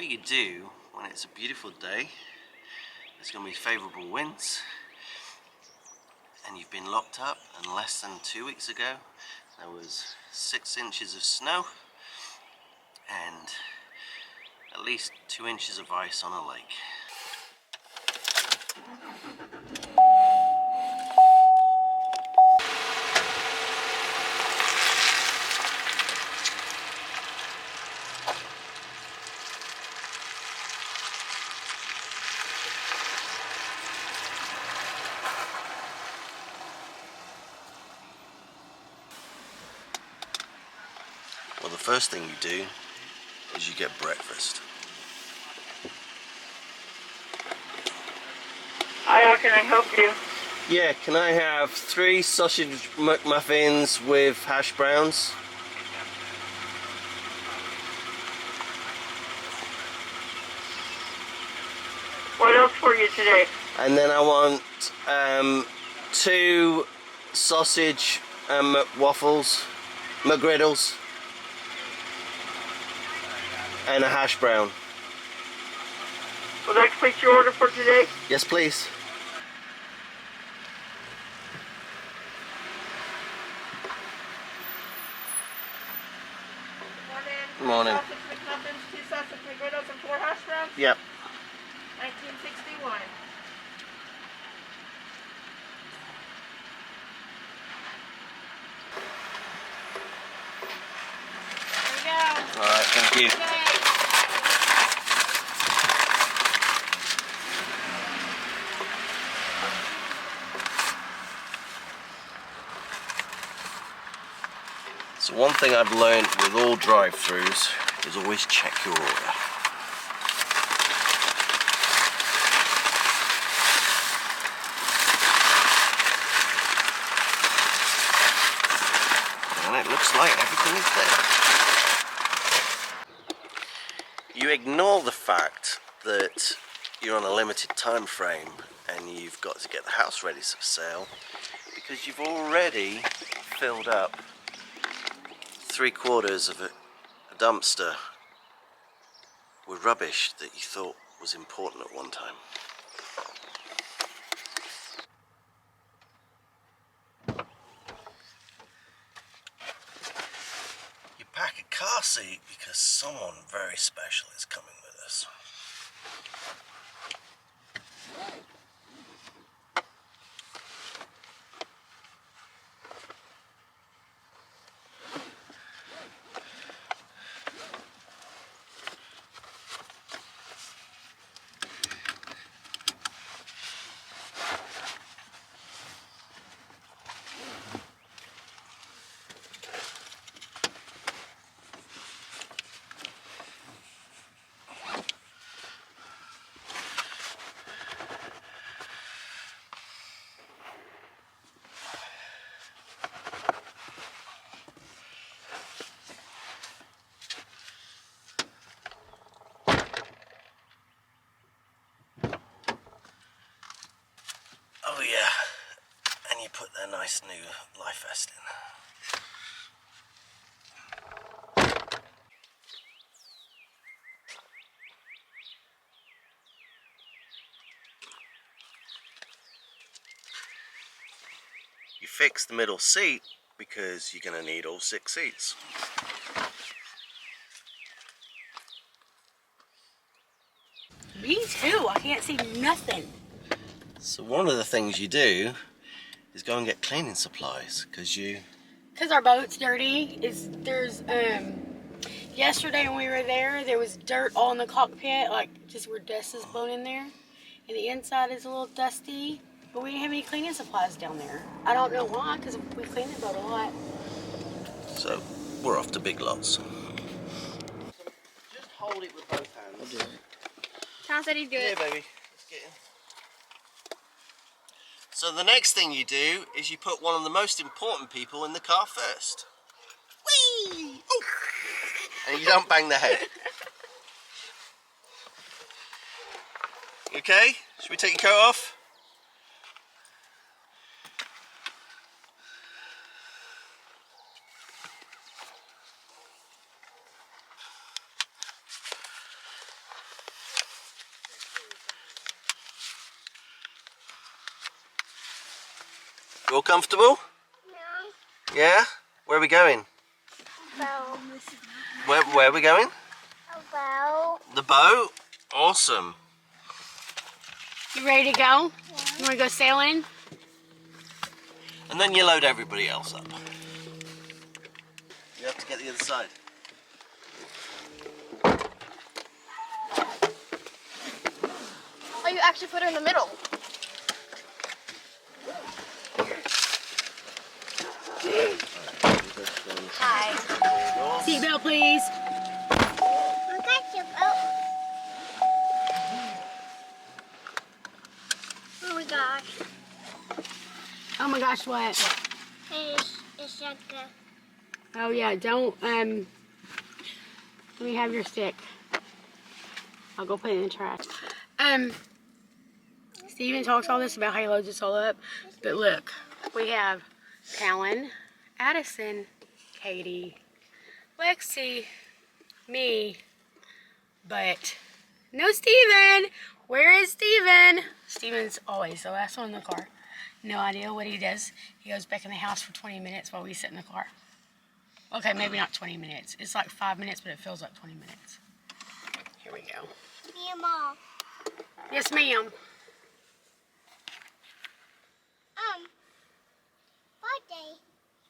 what you do when it's a beautiful day, there's going to be favourable winds, and you've been locked up, and less than 2 weeks ago there was 6 inches of snow and at least 2 inches of ice on a lake. Well, the first thing you do is you get breakfast. Hi, how can I help you? Yeah, can I have 3 sausage McMuffins with hash browns? What else for you today? And then I want 2 sausage McWaffles, McGriddles, and a hash brown. Would you like to place your order for today? Yes, please. Good morning. Sausage McMuffins, 2 sausage McGriddles, and 4 hash browns? Yep. 1961. There you go. Alright, thank you. Okay. So one thing I've learned with all drive-thrus is always check your order. And it looks like everything is there. You ignore the fact that you're on a limited time frame and you've got to get the house ready for sale because you've already filled up 3/4 of a dumpster with rubbish that you thought was important at one time. You pack a car seat because someone very special is coming with us. Oh yeah, and you put their nice new life vest in. You fix the middle seat because you're going to need all 6 seats. Me too. I can't see nothing. So one of the things you do is go and get cleaning supplies because Our boat's dirty. Yesterday when we were there was dirt all in the cockpit, like just where dust is blown in there. And the inside is a little dusty. But we didn't have any cleaning supplies down there. I don't know why, because we clean the boat a lot. So we're off to Big Lots. Just hold it with both hands. I'll do it. Tom said he'd do Yeah, it. baby. Let's get in. So the next thing you do is you put one of the most important people in the car first. Whee! Oh. And you don't bang the head. Okay? Should we take your coat off? You all comfortable? No. Yeah? Where are we going? Bow. Where are we going? A bow. The boat? Awesome. You ready to go? You want to go sailing? And then you load everybody else up. You have to get the other side. Oh, you actually put her in the middle. Hi. Seatbelt, please. I got your boat. Oh my gosh. Oh my gosh, what? It's like a... Oh yeah, don't, let me have your stick. I'll go put it in the trash. Steven talks all this about how he loads us all up, but look, we have Talon, Addison, Katie, Lexi, me, but no Steven. Where is Steven? Steven's always the last one in the car. No idea what he does. He goes back in the house for 20 minutes while we sit in the car. Okay, maybe not 20 minutes. It's like 5 minutes, but it feels like 20 minutes. Here we go. Me and Mom. Yes, ma'am. Birthday.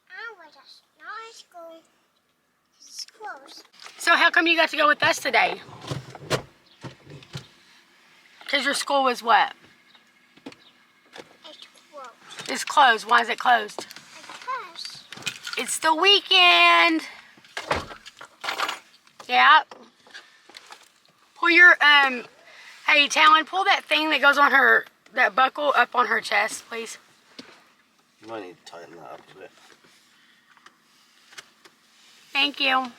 I was not in school. It's closed. So how come you got to go with us today? Because your school was what? It's closed. It's closed. Why is it closed? Because It's the weekend. Yeah. Pull your, hey, Talon, pull that thing that goes on her, that buckle up on her chest, please. You might need to tighten that up a bit. Thank you.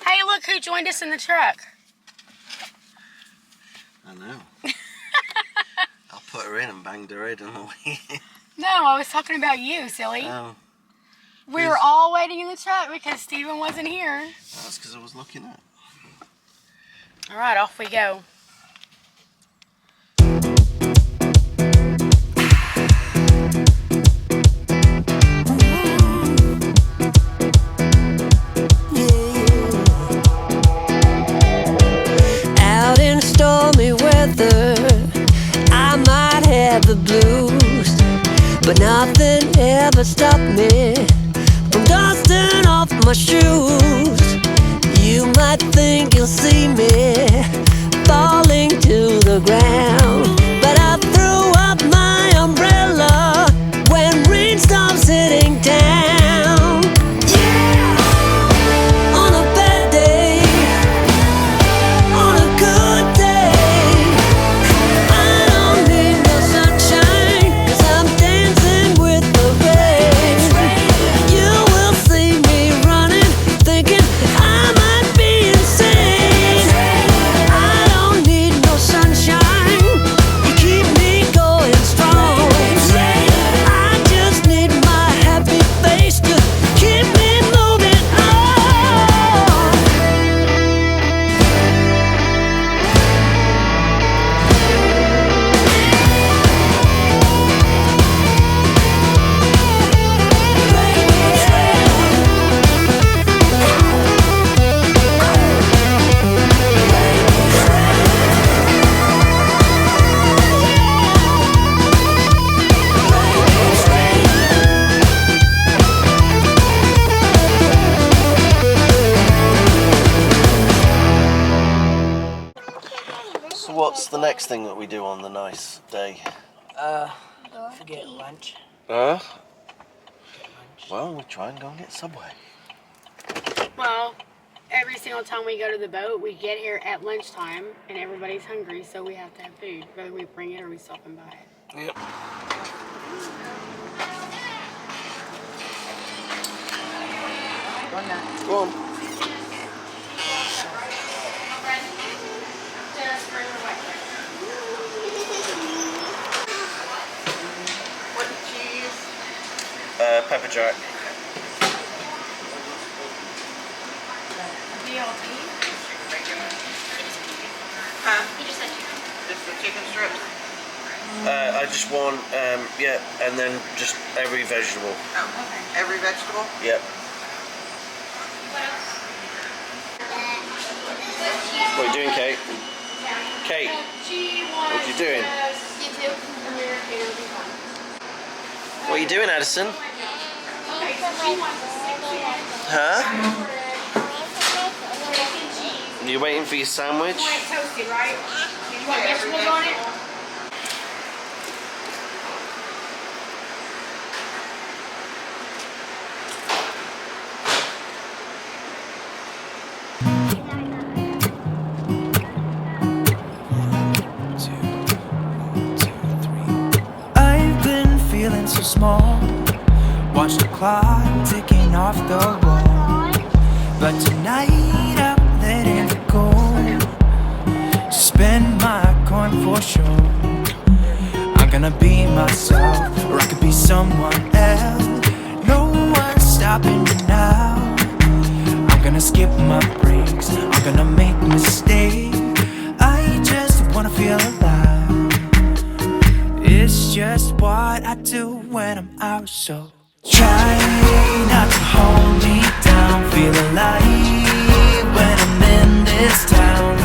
Hey, look who joined us in the truck. I know. I'll put her in and banged her head on the way in. No, I was talking about you, silly. Oh, We were all waiting in the truck because Steven wasn't here. that's because I was looking up. All right, off we go. Out in stormy weather, I might have the blues, but nothing ever stopped me from dusting off my shoes. You might think you'll see me falling to the ground, but I threw up my umbrella when rain stops hitting town. Yeah, on a bad day, on a good day, I don't need no sunshine, 'cause I'm dancing with the rain. You will see me running, thinking I might be insane. I don't need no sunshine, you keep me going strong. I just need my happy face to keep me moving on. So what's the next thing that we do on the nice day? Forget lunch. Well, we try and go and get Subway. Well, every single time we go to the boat, we get here at lunchtime and everybody's hungry, so we have to have food, whether we bring it or we stop and buy it. Yep. Go on. What cheese? Pepper jack. BLT? Huh? Just the chicken strips. I just want, yeah, and then just every vegetable. Oh, okay. Every vegetable? Yep. What are you doing, Kate? Kate, what are you doing? You too. What are you doing, Addison? Huh? You waiting for your sandwich? You want it toasted, right? You want vegetables on it? I've been feeling so small. Watch the clock ticking off the wall. But tonight I'm letting it go. Spend my coin for sure. I'm gonna be myself, or I could be someone else. No one's stopping me now. I'm gonna skip my breaks, I'm gonna make mistakes. I just wanna feel alive. It's just what I do when I'm out, so try not to hold me down. Feel alive when I'm in this town.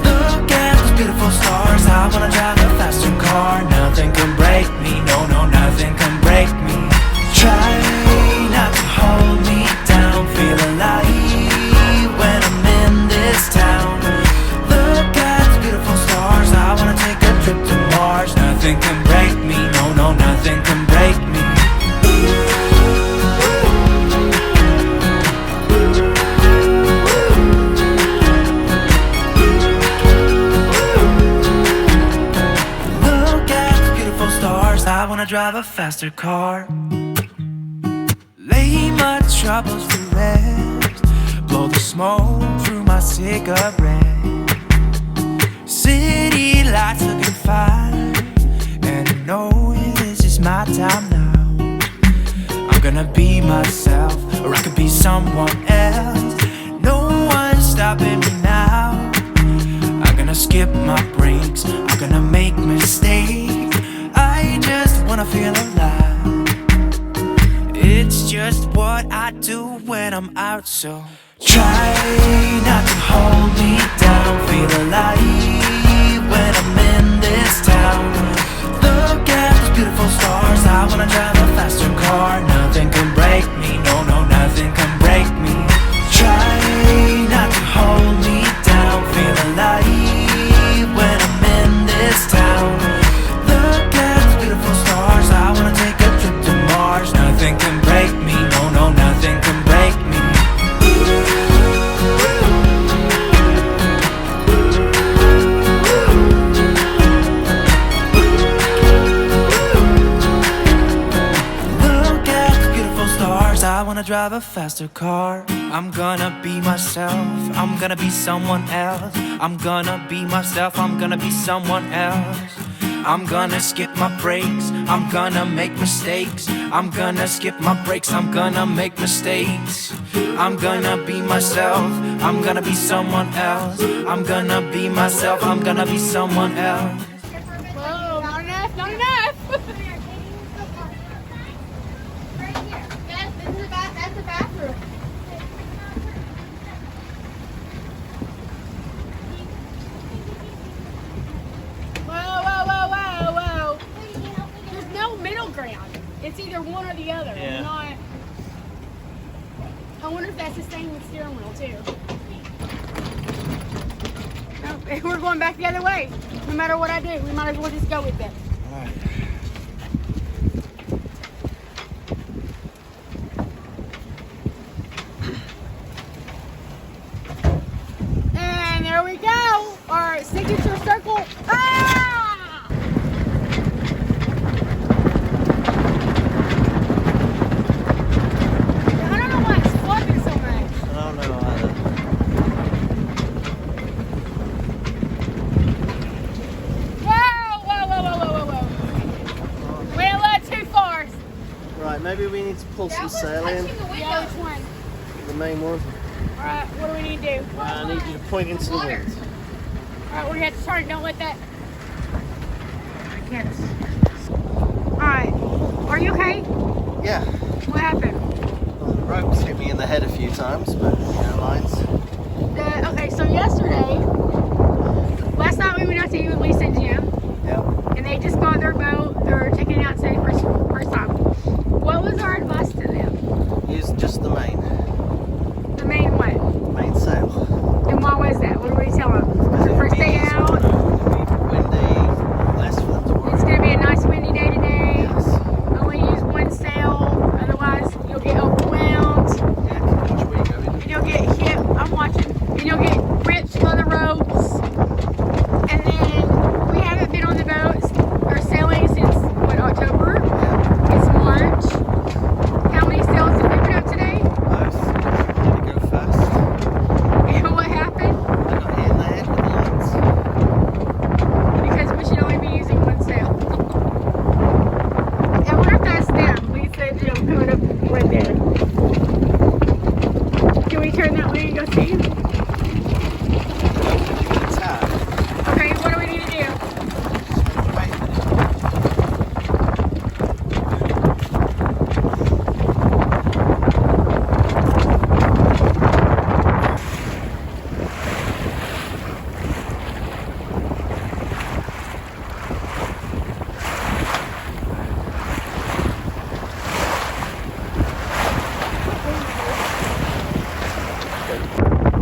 Look at those beautiful stars. I wanna drive a faster car. Nothing can break me, no, no, nothing can break me. Try not to hold me down. Feel alive when I'm in this town. Look at those beautiful stars. I wanna take a trip to Mars. Nothing can break me, no, no, nothing can break me. Look at the beautiful stars. I wanna drive a faster car. Lay my troubles to rest. Blow the smoke through my cigarette. City lights looking fine, and I know this is my time now. I'm gonna be myself, or I could be someone else. No one's stopping me now. I'm gonna skip my breaks, I'm gonna make mistakes. I just wanna feel alive. It's just what I do when I'm out, so try not to hold me down. Feel alive when I'm in this town. Look at those beautiful stars. I wanna drive a faster car. Nothing can break me, no, no, nothing can break me. Try not to hold me down. Feel alive when I'm in this town. Look at those beautiful stars. I wanna take a trip to Mars. Nothing can break me, no, no, nothing can break me. I wanna drive a faster car. I'm gonna be myself, I'm gonna be someone else. I'm gonna be myself, I'm gonna be someone else. I'm gonna skip my breaks, I'm gonna make mistakes. I'm gonna skip my breaks, I'm gonna make mistakes. I'm gonna be myself, I'm gonna be someone else. I'm gonna be myself, I'm gonna be someone else. Whoa, not enough, not enough. That's the bathroom. Whoa, whoa, whoa, whoa, whoa. There's no middle ground. It's either one or the other. Yeah. Not. I wonder if that's the same with steering wheel too. No, we're going back the other way. No matter what I do, we might as well just go with it. And there we go. Our signature circle. Ah! I don't know why it's flooding so much. I don't know either. Whoa, whoa, whoa, whoa, whoa, whoa, whoa. Went a little too far. Right, maybe we need to pull some sail in. Yeah, which one? The main one. All right, what do we need to do? I need you to point into the wind. All right, we're gonna have to turn it. Don't let that. Yes. Alright. Are you okay? Yeah. What happened? Well, the ropes hit me in the head a few times, but lines. Okay, so yesterday, last night we went out to you and Lisa and Jim, Yeah. and they just got their boat. They're taking it out today first time. What was our advice to them? Use just the main what? sail. And why was that? What did we tell them? Was the first day out? Windy, less for them to worry. It's going to be a nice windy day today. Yes. Only use one sail, otherwise you'll get overwhelmed. Yeah, watch where you go in. And you'll get hit. I'm watching. And you'll get ripped by the ropes. And then we haven't been on the boats or sailing since October. It's March. How many sails did we put up today? Both. Had to go fast. And what happened? I got hit in the head with the lines. Because we should only be using one sail. I wonder if that's them. Lisa and Jim coming up right there. Can we turn that way and go see? It's hard. Okay, what do we need to do? Wait a minute.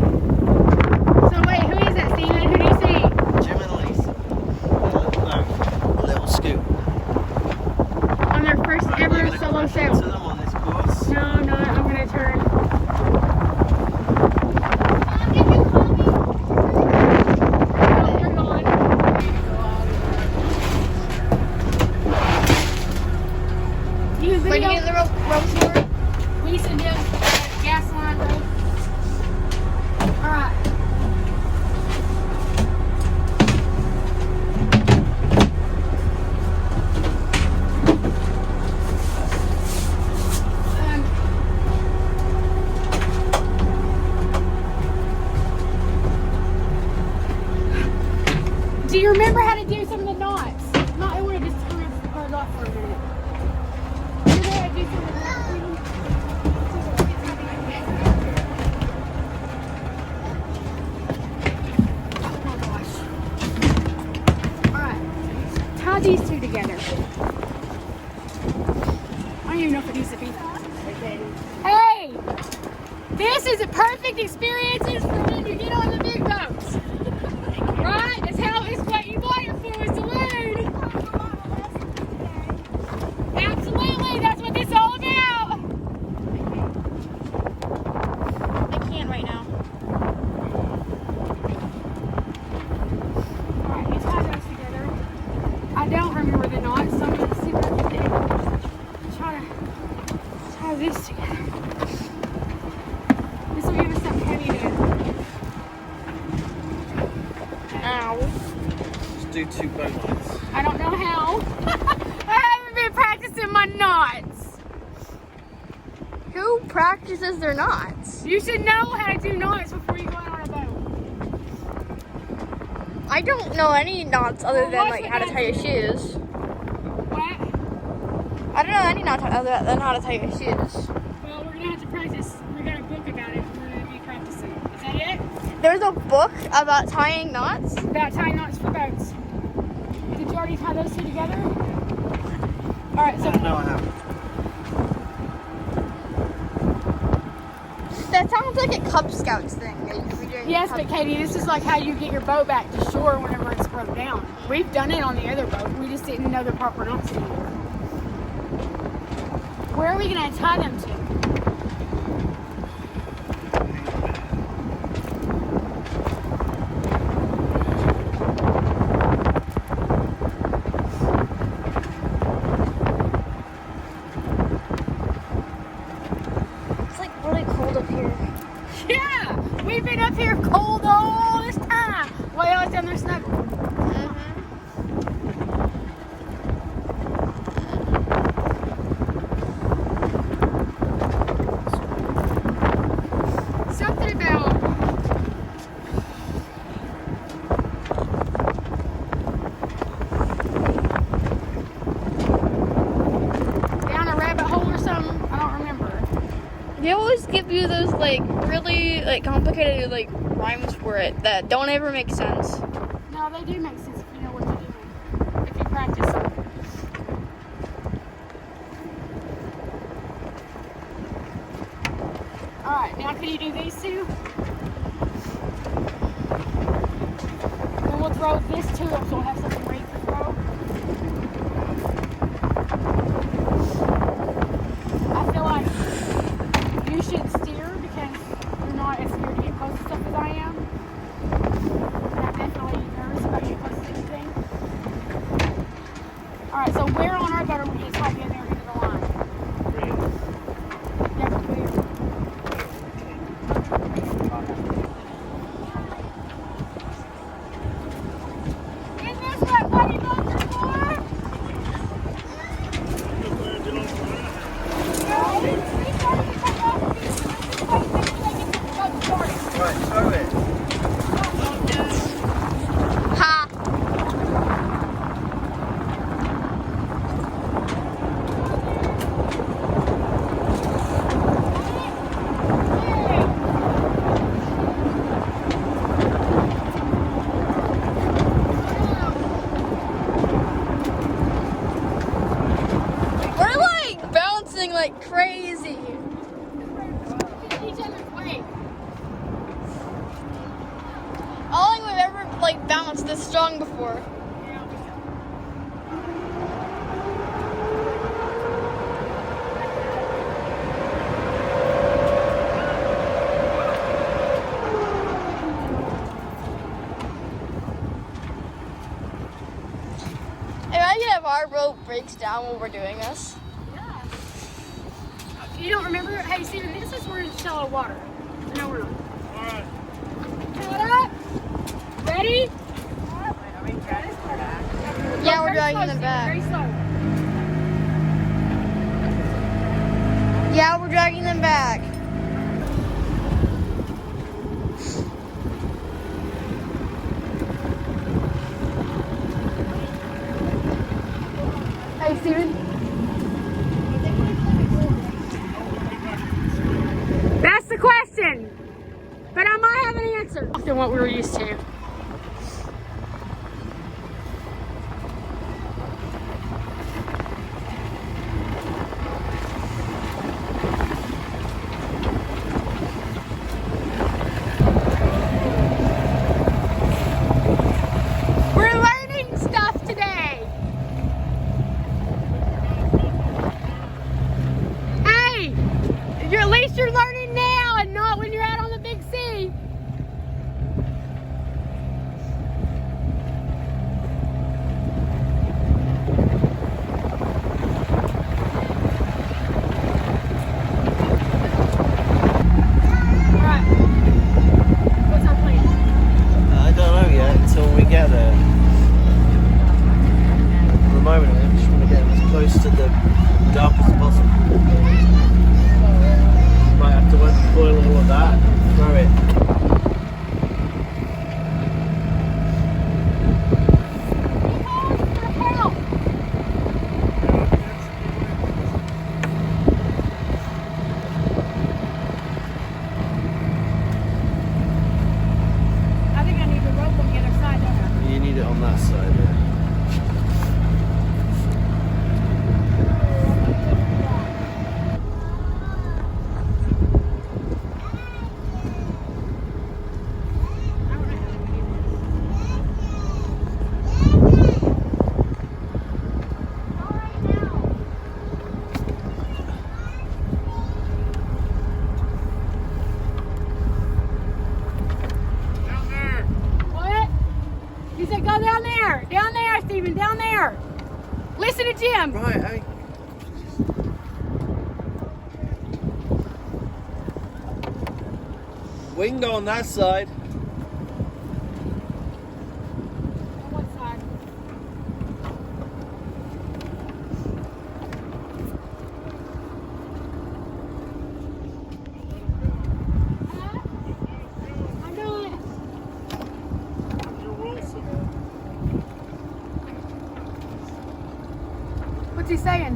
So wait, who is that, Steven? Who do you see? Jim and Lisa. A little scoop. On their first Right, ever we're gonna solo crash sail. into them on this course. No, I'm gonna turn. Oh, they're gone. You Where do you video get the ropes for? Lisa and Jim's gas line rope. Alright. Do you remember how to do some of the knots? No, I want to just turn it off for a minute. Remember how to do some of the knots? Oh gosh. Alright. Tie these two together. I don't even know if it needs to be. Hey! This is a perfect experience for when you get on the big boats. Right? That's how it's what you bought it for, is to learn. Absolutely, that's what this is all about. I can't right now. Alright, you tie those together. I don't remember the knots, so I'm going to see what I can do. Try to tie this together. This will give us something heavy to. Ow. Just do 2 boat lines. I don't know how. I haven't been practicing my knots. Who practices their knots? You should know how to do knots before you go out on a boat. I don't know any knots other Well, than watch like what how to that tie your is. shoes. What? I don't know any knots other than how to tie your shoes. Well, we're gonna have to practice. We got a book about it. We're gonna be practicing. Is that it? There's a book about tying knots. About tying knots for boats. Did you already tie those two together? All right. So No, I haven't. That sounds like a Cub Scouts thing. That you could be doing yes, Cub- but Katie, this is like how you get your boat back to shore whenever it's broke down. We've done it on the other boat. We just didn't know the proper knots anymore. Where are we gonna tie them to? It's like really cold up here. Yeah, we've been up here cold all this time. While y'all was down there snuggling. Something about They always give you those like really like complicated like rhymes for it that don't ever make sense. No, they do make sense if you know what you're doing. If you practice them. Alright, now can you do these two? Then we'll throw this too, so we'll have something ready to throw. I feel like you should steer because you're not as scared to get close to stuff as I am. And I'm definitely nervous about getting close to anything. Alright, so where on our boat are we just hop in there into the line? Yeah, but where? Isn't this what buddy boats are for? Right, throw it. Ha! We're like bouncing like crazy. Each other's way. I don't think we've ever like bounced this strong before. Imagine if our boat breaks down while we're doing this. Yeah. You don't remember? Hey, Steven, this is where it's shallow water. No, we're not. Alright. Cut up. Ready? Yeah, we're Very dragging slow, them Steven, back. Very slow. Yeah, we're dragging them back. Hey, Steven. That's the question. But I might have an answer. Than what we were used to. We're learning stuff today. Hey, at least you're learning now and not when you're out on the big sea. Alright. What's our plan? I don't know yet until we get there. At the moment, I just want to get as close to the dock as possible. Might have to boil all of that, throw it. I think I need the rope on the other side, don't I? You need it on that side, yeah. What? He said go down there. Down there, Steven. Down there. Listen to Jim. Right, hey. We can go on that side. On what side? I know it. What's he saying?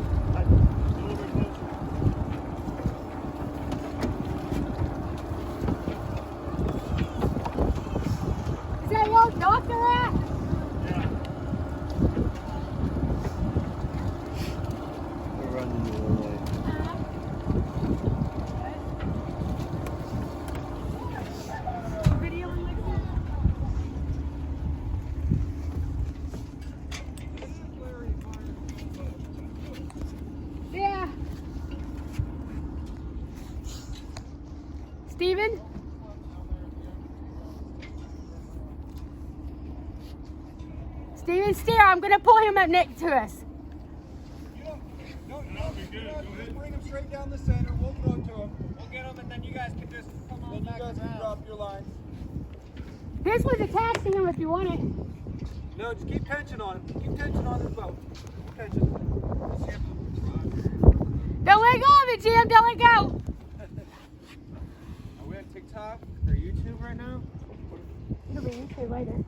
Steven? Steven, steer. I'm going to pull him up next to us. No, bring him straight down the center. We'll throw it to him. We'll get him, and then you guys can just come on back. Then you guys can drop your line. This was attached to him if you want it. No, just keep tension on him. Keep tension on his boat. Keep tension. Don't let go of it, Jim. Don't let go. Are we on TikTok or YouTube right now? It'll be YouTube later.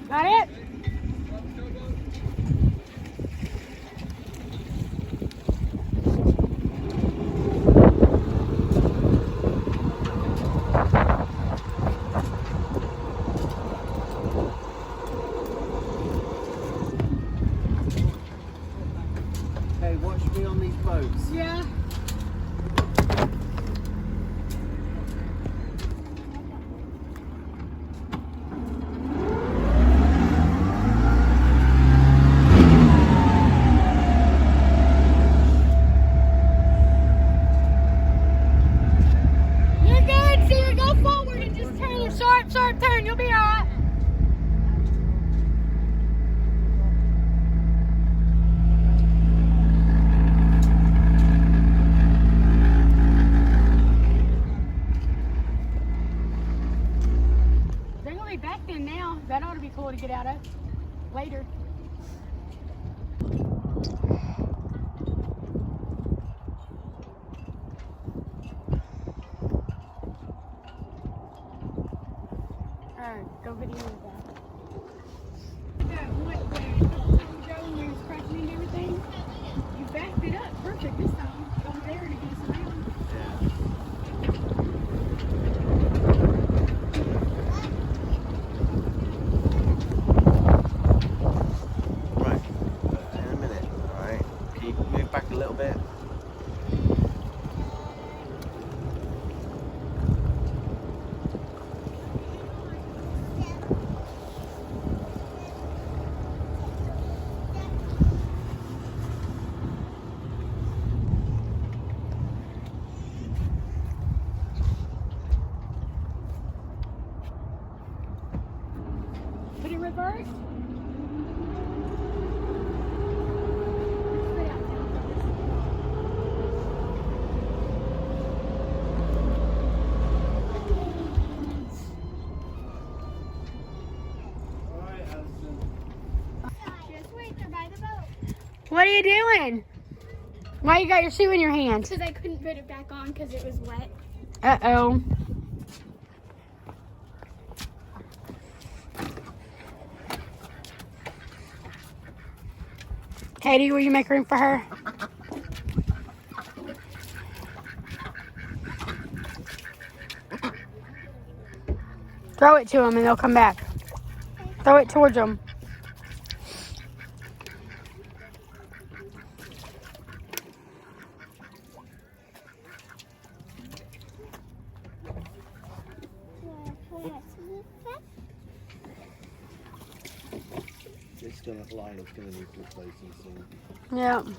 Got it? Hey, watch me on these boats. Yeah. You're good, Steven. Go forward and just turn a sharp turn. You'll be all right. They're gonna be back then now. That ought to be cool to get out of later. Alright, go video that. Yeah, what, when you was crashing into everything, you backed it up perfect this time. Over there to get us around. Right, in a minute, alright? Can you move back a little bit? Put it in reverse. Just wait, they're by the boat. What are you doing? Why you got your shoe in your hand? Because I couldn't put it back on because it was wet. Uh-oh. Katie, will you make room for her? Throw it to them and they'll come back. Throw it towards them. This line is going to need replacing soon. Yeah. All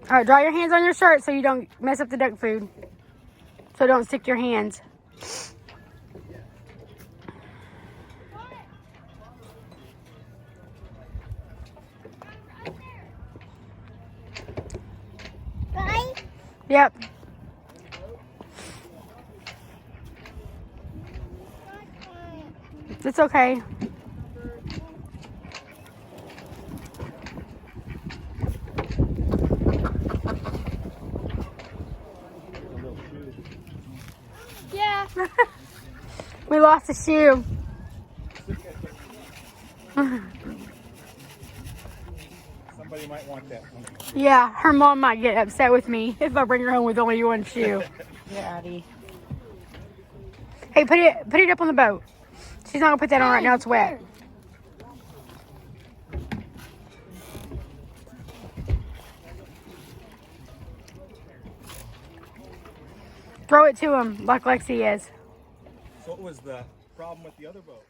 right, dry your hands on your shirt so you don't mess up the duck food. So don't stick your hands. Right? Yep. It's okay. Yeah. We lost a shoe. Somebody might want that one. Yeah, her mom might get upset with me if I bring her home with only one shoe. Yeah, Addie. Hey, put it up on the boat. She's not gonna put that on right now. It's wet. Throw it to him like Lexi is. So what was the problem with the other boat?